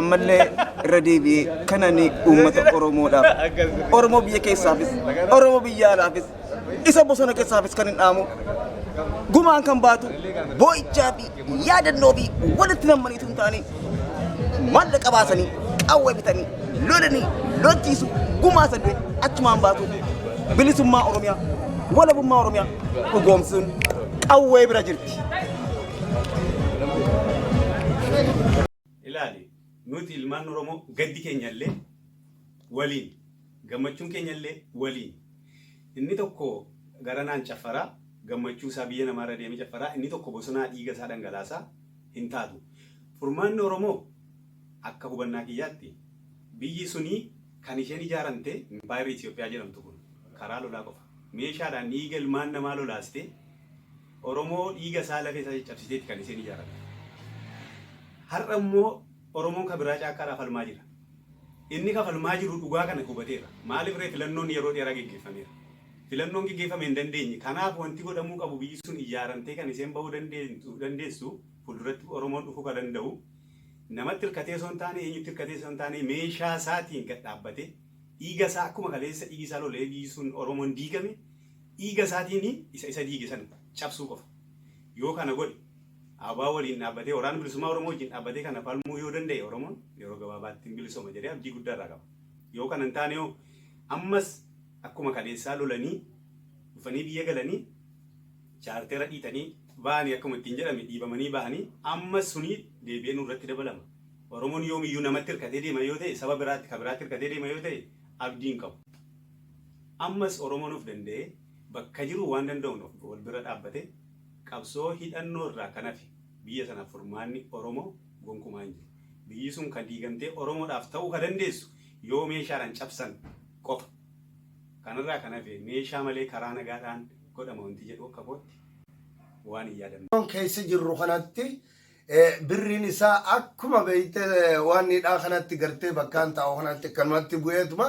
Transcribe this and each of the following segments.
ammallee irra deebi'ee kanani uummata Oromoodhaaf Oromoo biyya keessaafis Oromoo biyya alaafis isa bosona keessaafis kan hin dhaamu gumaan kan baatu boo'ichaa fi yaadannoo fi walitti nammaniitu hin taane maallaqa baasanii qawwee bitanii lolanii lolchiisu gumaa sadde achumaan baatu bilisummaa Oromiyaa walabummaa Oromiyaa dhugoomsuun qawwee bira jirti. Ilaali nuti ilmaan Oromoo gaddi keenyallee waliin gammachuun keenyallee waliin inni tokko garanaan caffaraa gammachuu isaa biyya namaarra deemee caffaraa inni tokko bosonaa dhiiga isaa dhangalaasaa hin taatu. Furmaanni Oromoo akka hubannaa kiyyaatti biyyi sunii kan isheen ijaaramte Impaayirri Itoophiyaa jedhamtu kun karaa lolaa qofa. Meeshaadhaan dhiiga ilmaan namaa lolaaste Oromoo dhiiga isaa lafee isaa cabsiteetti kan isheen ijaaramte. Har'a immoo Oromoon kan biraa caakkaadhaaf falmaa jira. Inni kan falmaa jiru dhugaa kana hubateera. Maaliif ree filannoon yeroo dheeraa geggeeffameera. Filannoon geggeeffame hin dandeenye. Kanaaf wanti godhamuu qabu biyyi sun ijaaramtee kan isheen bahuu dandeessu fuulduratti Oromoon dhufuu kan danda'u. Namatti hirkatee osoo hin taane eenyutti hirkatee osoo hin taane meeshaa isaatiin gad dhaabbatee dhiiga isaa akkuma kaleessa dhiigi isaa lolee biyyi sun Oromoon diigame dhiiga isaatiin isa diige sana cabsuu qofa. Yoo kana godhe abaa waliin dhaabbatee waraana bilisummaa Oromoo wajjin dhaabbatee kana falmuu yoo danda'e Oromoon yeroo gabaabaatti bilisoma jedhee abdii guddaa irraa qaba. Yoo kana hin taane yoo ammas akkuma kaleessaa lolanii dhufanii biyya galanii chaarteera dhiitanii bahanii akkuma ittiin jedhame dhiibamanii bahanii ammas sunii deebi'ee nurratti dabalama. Oromoon yoomiyyuu namatti hirkatee deema yoo ta'e saba biraatti kan biraatti hirkatee deema yoo ta'e abdii hin qabu. Ammas Oromoon of danda'ee bakka jiru waan danda'uun wal bira dhaabbatee qabsoo hidhannoo irraa kan hafe biyya sana furmaanni Oromoo gonkumaa hin jiru. Biyyi sun kan diigamtee Oromoodhaaf ta'uu kan dandeessu yoo meeshaadhaan cabsan qofa. Kanarraa kan hafe meeshaa malee karaa nagaadhaan godhama wanti jedhu akka kootti waan hin yaadamne. Keessa jirru kanatti birriin isaa akkuma beeyte waan hidhaa kanatti gartee bakkaan taa'u kanatti akkanumatti bu'eetuma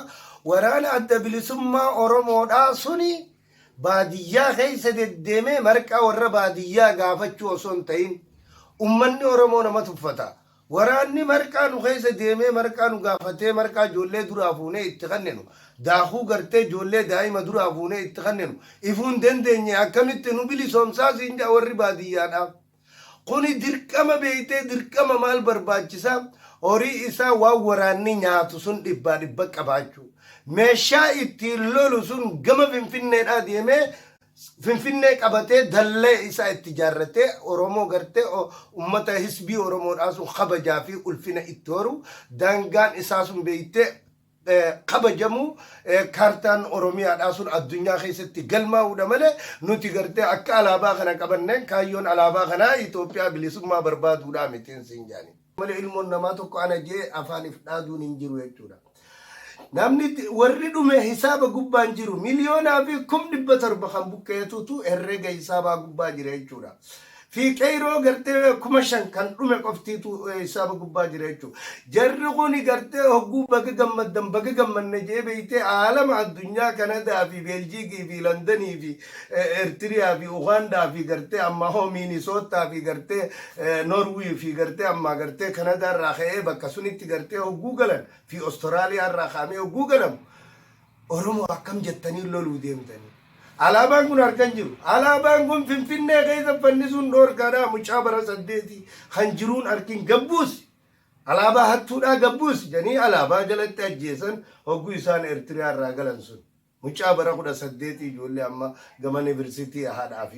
waraana adda bilisummaa Oromoodhaa suni baadiyyaa keessa deddeemee marqaa warra baadiyyaa gaafachuu osoo hin ta'in ummanni Oromoo nama tuffata. Waraanni marqaa nu keessa deemee marqaa nu gaafatee marqaa ijoollee duraa fuunee itti kannenu daakuu gartee ijoollee daa'ima duraa fuunee itti kannenu ifuun dandeenye akkamitti nu bilisoomsaa siin jaa warri baadiyyaadhaaf. Kuni dirqama beeytee dirqama maal barbaachisaa horii isaa waan waraanni nyaatu sun dhibbaa dhibba qabaachuu. Meeshaa ittiin lolu sun gama Finfinneedhaa deemee Finfinnee qabatee dallee isaa itti jaarratee Oromoo gartee ummata hisbii Oromoodhaa sun kabajaa fi ulfina itti horu daangaan isaa sun beeytee kabajamu kaartaan Oromiyaadhaa sun addunyaa keessatti galmaa'uudha malee nuti gartee akka alaabaa kana qabanneen kaayyoon alaabaa kanaa Itoophiyaa bilisummaa barbaaduudhaa mitiin siin jaani. Malee ilmoon namaa tokko ana jee afaaniif dhaaduun hin jiru jechuudha. Namni warri dhume hisaaba gubbaan jiru miliyoonaa fi 1,700 kan buqqeetutu herrega hisaabaa gubbaa jira jechuudha. Fi qeyroo gartee 5,000 kan dhume qoftiitu hisaaba gubbaa jira jechuudha. Jarri kuni gartee hogguu baga gammanne jee beeytee aalama addunyaa Kanadaa fi Beeljiikii fi Londonii fi Eertiriyaa fi Ugaandaa fi gartee amma hoo Minisootaa fi gartee Norwii fi gartee amma gartee Kanadaa irraa ka'ee bakka sunitti gartee hogguu galan fi Austraaliyaa irraa ka'amee hogguu galan Oromoo akkam jettanii loluu deemtanii. Alaabaan kun harkan jiru. Alaabaan kun Finfinnee keessa fannisuun dhoorgaadhaa mucaa bara 8 kan jiruun harkin gabbuus. Alaabaa hattuudhaa gabbuus jedhanii alaabaa jalatti ajjeesan hogguu isaan Eertiriyaa irraa galan sun. Mucaa bara 18 ijoollee amma gama yuunivarsiitii haadhaa fi